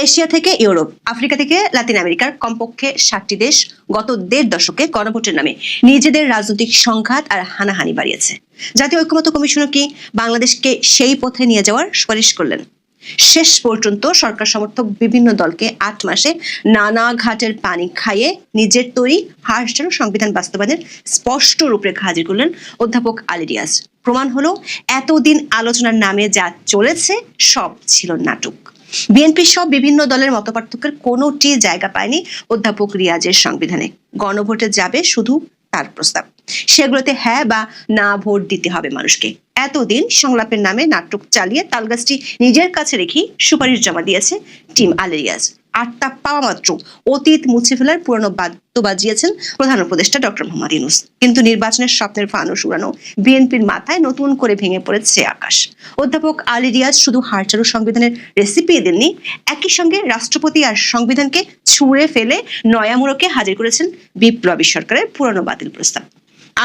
Asia থেকে Europe, Africa থেকে লাতিন আমেরিকার কমপক্ষে ৭টি দেশ গত ১.৫ দশকে গণভোটের নামে নিজেদের রাজনৈতিক সংঘাত আর হানাহানি বাড়িয়েছে। জাতীয় ঐক্যমত্য কমিশনও কি বাংলাদেশকে সেই পথে নিয়ে যাওয়ার সুপারিশ করলেন? শেষ পর্যন্ত সরকার সমর্থক বিভিন্ন দলকে ৮ মাসে নানা ঘাটের পানি খাইয়ে নিজের তৈরি হাঁসঝাড়ু সংবিধান বাস্তবায়নের স্পষ্ট রূপরেখা হাজির করলেন অধ্যাপক আলী রিয়াজ। প্রমাণ হলো এতদিন আলোচনার নামে যা চলেছে সব ছিল নাটক। বিএনপি সহ বিভিন্ন দলের মতপার্থক্যের কোনোটি জায়গা পায়নি অধ্যাপক রিয়াজের সংবিধানে। গণভোটে যাবে শুধু তার প্রস্তাব, সেগুলোতে হ্যাঁ বা না ভোট দিতে হবে মানুষকে। এতদিন সংলাপের নামে নাটক চালিয়ে তালগাছটি নিজের কাছে রেখে সুপারিশ জমা দিয়েছে টিম আলী রিয়াজ। আটটা পাওয়া মাত্র অতীত মুছে ফেলার পুরনো বাদ্য বাজিয়েছেন প্রধান উপদেষ্টা ডক্টর মোহাম্মদ ইউনূস। কিন্তু নির্বাচনের স্বপ্নের ফানুস উড়ানো বিএনপির মাথায় নতুন করে ভেঙে পড়েছে আকাশ। অধ্যাপক আলী রিয়াজ শুধু হাঁড়চাড়ু সংবিধানের রেসিপি দেননি, একই সঙ্গে রাষ্ট্রপতি আর সংবিধানকে ছুঁড়ে ফেলে নয়া মোড়কে হাজির করেছেন বিপ্লবী সরকারের পুরনো বাতিল প্রস্তাব।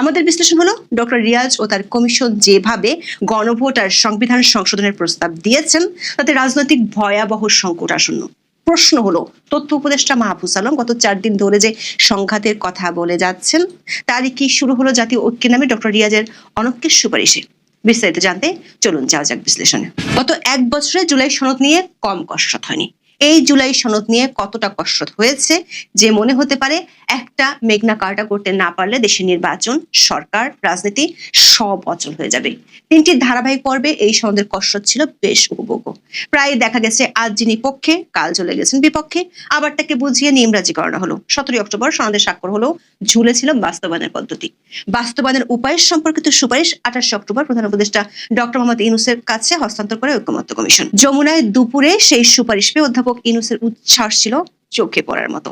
আমাদের বিশ্লেষণ হলো, ডক্টর রিয়াজ ও তার কমিশন যেভাবে গণভোট আর সংবিধান সংশোধনের প্রস্তাব দিয়েছেন তাতে রাজনৈতিক ভয়াবহ সংকট আসন্ন। প্রশ্ন হলো, তথ্য উপদেষ্টা মাহফুজ আলম গত ৪ দিন ধরে যে সংঘাতের কথা বলে যাচ্ছেন তারই কি শুরু হলো জাতীয় ঐক্যের নামে ডক্টর রিয়াজের অনক্যের সুপারিশে? বিস্তারিত জানতে চলুন যাওয়া যাক বিশ্লেষণে। গত ১ বছরে জুলাই সনদ নিয়ে কম কসরত হয়নি। এই জুলাই সনদ নিয়ে কতটা কসরত হয়েছে যে মনে হতে পারে একটা মেঘনা কার্টা করতে না পারলে দেশের নির্বাচন, সরকার, রাজনীতি সব অচল হয়ে যাবে। 3টি ধারাবাহিক পর্বে এই সনদের কসরত ছিল বেশ উপভোগ্য। প্রায় দেখা গেছে আজ যিনি পক্ষে কাল চলে গেছেন বিপক্ষে, আবার তাকে বুঝিয়ে নিমরাজি করানো হলো। 17 অক্টোবর সনদের স্বাক্ষর হলো, ঝুলেছিল বাস্তবায়নের পদ্ধতি। বাস্তবায়নের উপায় সম্পর্কিত সুপারিশ 28 অক্টোবর প্রধান উপদেষ্টা ডক্টর মোহাম্মদ ইউনূসের কাছে হস্তান্তর করে ঐক্যমত্য কমিশন। যমুনায় দুপুরে সেই সুপারিশ পেয়ে অধ্যাপক ইউনূসের উচ্ছ্বাস ছিল চোখে পড়ার মতো।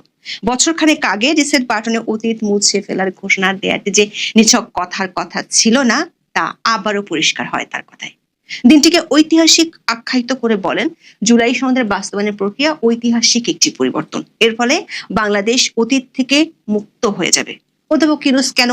বছরখানেক আগে রিসেট বাটনে অতীত মুছে ফেলার ঘোষণা দেয়াতে যে নিছক কথার কথা ছিল না, তা আবারও পরিষ্কার হয় তার কথায়। দিনটিকে ঐতিহাসিক আখ্যায়িত করে বলেন, জুলাই সনদের বাস্তবায়নের প্রক্রিয়া ঐতিহাসিক একটি পরিবর্তন। এর ফলে বাংলাদেশ অতীত থেকে মুক্ত হয়ে যাবে। অধ্যাপক ইউনূস কেন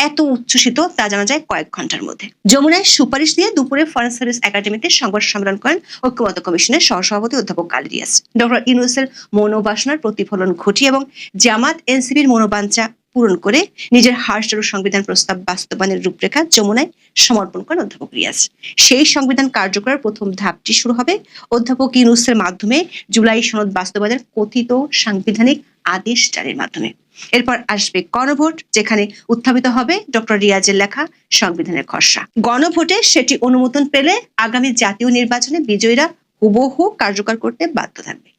এত উচ্ছ্বসিত তা জানা যায় কয়েক ঘন্টার মধ্যে। যমুনায় সুপারিশ দিয়ে দুপুরে ফরেন সার্ভিস একাডেমিতে সংবাদ সম্মেলন করেন ঐক্যমত্য কমিশনের সহসভাপতি অধ্যাপক আলী রিয়াজ। ডক্টর ইউনূসের মনোবাসনার প্রতিফলন ঘটিয়ে এবং জামাত এনসিপির মনোবাঞ্ছা পূরণ করে নিজের হাঁড়চাড়ু সংবিধান প্রস্তাব বাস্তবায়নের রূপরেখা যমুনায় সমর্পণ করেন অধ্যাপক রিয়াজ। সেই সংবিধান কার্যকরের প্রথম ধাপটি শুরু হবে অধ্যাপক ইউনূসের মাধ্যমে জুলাই সনদ বাস্তবায়নের কথিত সাংবিধানিক আদেশ জারির মাধ্যমে। এরপর আসবে গণভোট, যেখানে উত্থাপিত হবে ডক্টর রিয়াজের লেখা সংবিধানের খসড়া। গণভোটে সেটি অনুমোদন পেলে আগামী জাতীয় নির্বাচনে বিজয়ীরা হুবহু কার্যকর করতে বাধ্য থাকবে।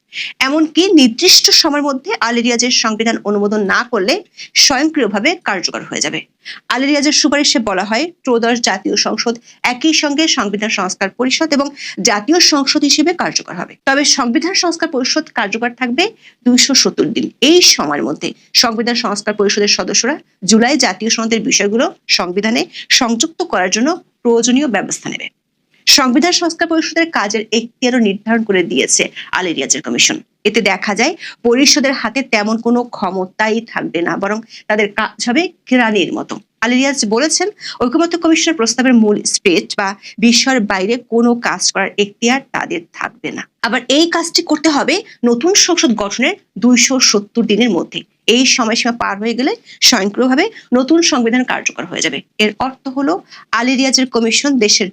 এমনকি নির্দিষ্ট সময়ের মধ্যে আলী রিয়াজের সংবিধান অনুমোদন না করলে স্বয়ংক্রিয়ভাবে কার্যকর হয়ে যাবে। আলী রিয়াজের সুপারিশে বলা হয়, ত্রয়োদশ জাতীয় সংসদ একই সঙ্গে সংবিধান সংস্কার পরিষদ এবং জাতীয় সংসদ হিসেবে কার্যকর হবে। তবে সংবিধান সংস্কার পরিষদ কার্যকর থাকবে 270 দিন। এই সময়ের মধ্যে সংবিধান সংস্কার পরিষদের সদস্যরা জুলাই জাতীয় সনদের বিষয়গুলো সংবিধানে সংযুক্ত করার জন্য প্রয়োজনীয় ব্যবস্থা নেবে। সংবিধান সংস্কার পরিষদের কাজের এখতিয়ারও নির্ধারণ করে দিয়েছে আলী রিয়াজের কমিশন। এতে দেখা যায় পরিষদের হাতে তেমন কোনো ক্ষমতাই থাকবে না, বরং তাদের কাজ হবে কেরানির মতো। আলী রিয়াজ বলেছেন, ঐক্যমত্য কমিশনের প্রস্তাবের মূল স্পেচ বা বিষয়ের বাইরে কোনো কাজ করার এখতিয়ার তাদের থাকবে না। আবার এই কাজটি করতে হবে নতুন সংসদ গঠনের 270 দিনের মধ্যে। এই সময়সীমা পার হয়ে গেলে স্বয়ংক্রিয়ভাবে নতুন সংবিধান কার্যকর হয়ে যাবে। এর অর্থ হলো আলী রিয়াজের কমিশন দেশের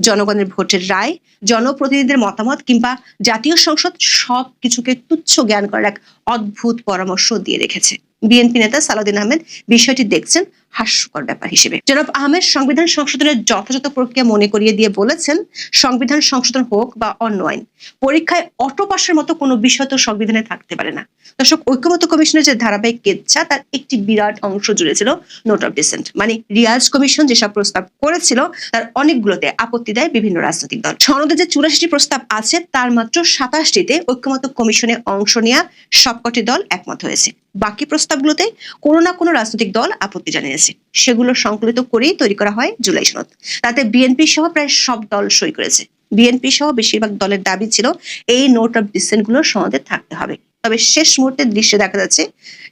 জনগণের ভোটের রায়, জনপ্রতিনিধিদের মতামত কিংবা জাতীয় সংসদ সব কিছুকে তুচ্ছ জ্ঞান করার এক অদ্ভুত পরামর্শ দিয়ে রেখেছে। বিএনপি নেতা সালাউদ্দিন আহমেদ বিষয়টি দেখছেন হাস্যকর ব্যাপার হিসেবে। জনাব আহমেদ সংবিধান সংশোধনের যথাযথ প্রক্রিয়া মনে করিয়ে দিয়ে বলেছেন, সংবিধান সংশোধন হোক বা অন্য আইন, পরীক্ষায় অটো পাসের মতো কোনো বিষয় তো সংবিধানে থাকতে পারে না। দর্শক, ঐক্যমত্য কমিশনের যে ধারাবাহিক কেচ্ছা তার একটি বিরাট অংশ জুড়ে ছিল নোট অফ ডিসেন্ট। মানে রিয়াজ কমিশন যেসব প্রস্তাব করেছিল তার অনেকগুলোতে আপত্তি দেয় বিভিন্ন রাজনৈতিক দল। সনদে যে 84টি প্রস্তাব আছে তার মাত্র 27টিতে ঐক্যমত্য কমিশনে অংশ নেওয়া সবকটি দল একমত হয়েছে। বাকি প্রস্তাবগুলোতে কোনো না কোনো রাজনৈতিক দল আপত্তি জানিয়েছে। সেগুলো সংকলিত করেই তৈরি করা হয় জুলাই সনদ। তাতে বিএনপি সহ প্রায় সব দল সই করেছে। বিএনপি সহ বেশিরভাগ দলের দাবি ছিল এই নোট অফ ডিসেন্ট গুলো সনদে থাকতে হবে। তবে শেষ মুহূর্তের দৃশ্যে দেখা যাচ্ছে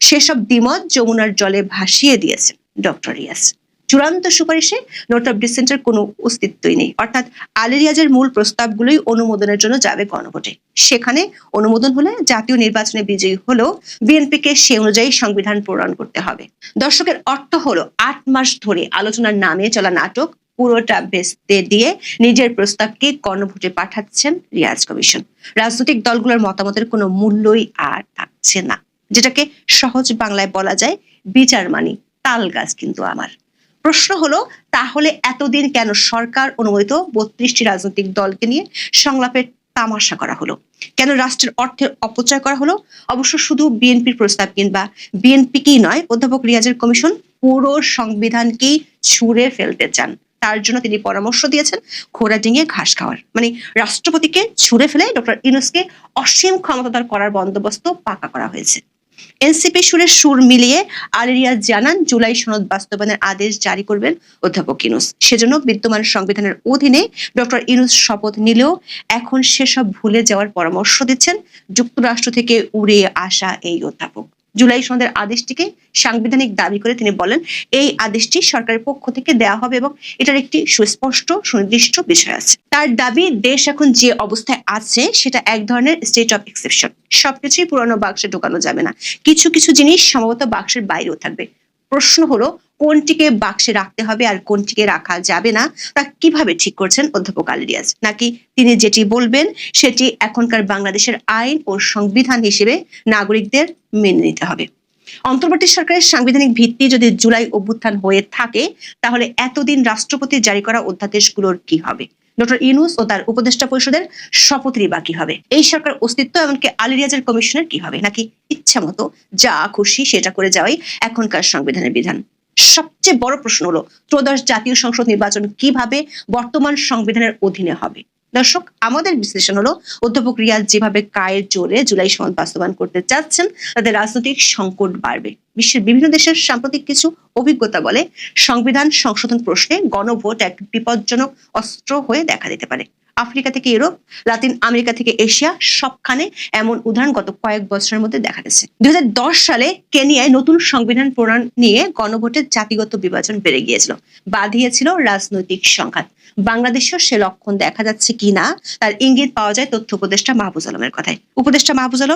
সেসব দ্বিমত যমুনার জলে ভাসিয়ে দিয়েছে ডক্টর রিয়াজ। চূড়ান্ত সুপারিশে নোট অফ ডিসেন্টের কোনো অস্তিত্বই নেই, অর্থাৎ আলী রিয়াজের মূল প্রস্তাবগুলোই অনুমোদনের জন্য যাবে গণভোটে। সেখানে অনুমোদন হলে জাতীয় নির্বাচনে বিজয়ী হলেও বিএনপিকে সে অনুযায়ী সংবিধান প্রণয়ন করতে হবে। দর্শকের অর্থ হলো 8 মাস ধরে আলোচনার নামে চলা নাটক পুরোটা বেচতে দিয়ে নিজের প্রস্তাবকে গণভোটে পাঠাচ্ছেন রিয়াজ কমিশন। রাজনৈতিক দলগুলোর মতামতের কোনো মূল্যই আর থাকছে না, যেটাকে সহজ বাংলায় বলা যায় বিচার মানি তাল গাছ কিন্তু আমার। প্রশ্ন হলো, তাহলে এতদিন কেন সরকার অনুমোদিত 32টি রাজনৈতিক দলকে নিয়ে সংলাপের তামাশা করা হলো? কেন রাষ্ট্রের অর্থের অপচয় করা হলো? অবশ্য শুধু বিএনপির প্রস্তাব কিংবা বিএনপিকেই নয়, অধ্যাপক রিয়াজের কমিশন পুরো সংবিধানকেই ছুঁড়ে ফেলতে চান। তার জন্য তিনি পরামর্শ দিয়েছেন ঘোড়া ডিঙিয়ে ঘাস খাওয়ার, মানে রাষ্ট্রপতিকে ছুঁড়ে ফেলে ডক্টর ইউনূসকে অসীম ক্ষমতাধর করার বন্দোবস্ত পাকা করা হয়েছে। এনসিপি সুরের সুর মিলিয়ে আলী রিয়াজ জানান জুলাই সনদ বাস্তবায়নের আদেশ জারি করবেন অধ্যাপক ইউনূস। সেজন্য বিদ্যমান সংবিধানের অধীনে ডক্টর ইউনূস শপথ নিলেও এখন সেসব ভুলে যাওয়ার পরামর্শ দিচ্ছেন যুক্তরাষ্ট্র থেকে উড়ে আসা এই অধ্যাপক। জুলাই সনদের আদেশটিকে সাংবিধানিক দাবি করে তিনি বলেন, এই আদেশটি সরকারের পক্ষ থেকে দেওয়া হবে এবং এটার একটি সুস্পষ্ট সুনির্দিষ্ট বিষয় আছে। তার দাবি, দেশ এখন যে অবস্থায় আছে সেটা এক ধরনের স্টেট অফ এক্সেপশন। সবকিছুই পুরানো বাক্সে ঢোকানো যাবে না, কিছু কিছু জিনিস সম্ভবত বাক্সের বাইরেও থাকবে। প্রশ্ন হলো, কোনটিকে বাক্সে রাখতে হবে আর কোনটিকে রাখা যাবে না তা কিভাবে ঠিক করছেন অধ্যাপক আলী রিয়াজ? নাকি তিনি যেটি বলবেন সেটি এখনকার বাংলাদেশের আইন ও সংবিধান হিসেবে নাগরিকদের মেনে নিতে হবে? অন্তর্বর্তী সরকারের সাংবিধানিক ভিত্তি যদি জুলাই অভ্যুত্থান হয়ে থাকে, তাহলে এতদিন রাষ্ট্রপতির জারি করা অধ্যাদেশগুলোর কি হবে? ডক্টর ইউনূস ও তার উপদেষ্টা পরিষদের শপথেরই বাকি হবে? এই সরকার অস্তিত্ব এমনকি আলী রিয়াজের কমিশনের কি হবে? নাকি ইচ্ছা মতো যা খুশি সেটা করে যাওয়াই এখনকার সংবিধানের বিধান? সবচেয়ে বড় প্রশ্ন হলো, ত্রয়োদশ জাতীয় সংসদ নির্বাচন কিভাবে বর্তমান সংবিধানের অধীনে হবে? দর্শক, আমাদের বিশ্লেষণ হলো, অধ্যাপক রিয়াজ যেভাবে কায়ের জোরে জুলাই সনদ বাস্তবায়ন করতে চাচ্ছেন, তাদের রাজনৈতিক সংকট বাড়বে। বিশ্বের বিভিন্ন দেশের সাম্প্রতিক কিছু অভিজ্ঞতা বলে, সংবিধান সংশোধন প্রশ্নে গণভোট এক বিপজ্জনক অস্ত্র হয়ে দেখা দিতে পারে। আফ্রিকা থেকে ইউরোপ, লাতিন আমেরিকা থেকে এশিয়া, সবখানে এমন উদাহরণ গত কয়েক বছরের মধ্যে দেখা গেছে। 2010 সালে কেনিয়ায় নতুন সংবিধান প্রণয়ন নিয়ে গণভোটের জাতিগত বিভাজন বেড়ে গিয়েছিল, বাধিয়েছিল রাজনৈতিক সংঘাত। বাংলাদেশেও সে লক্ষণ দেখা যাচ্ছে কিনা তার ইঙ্গিত পাওয়া যায় তথ্য উপদেষ্টা মাহফুজ আলমের কথায়। উপদেষ্টা মাহফুজ আলম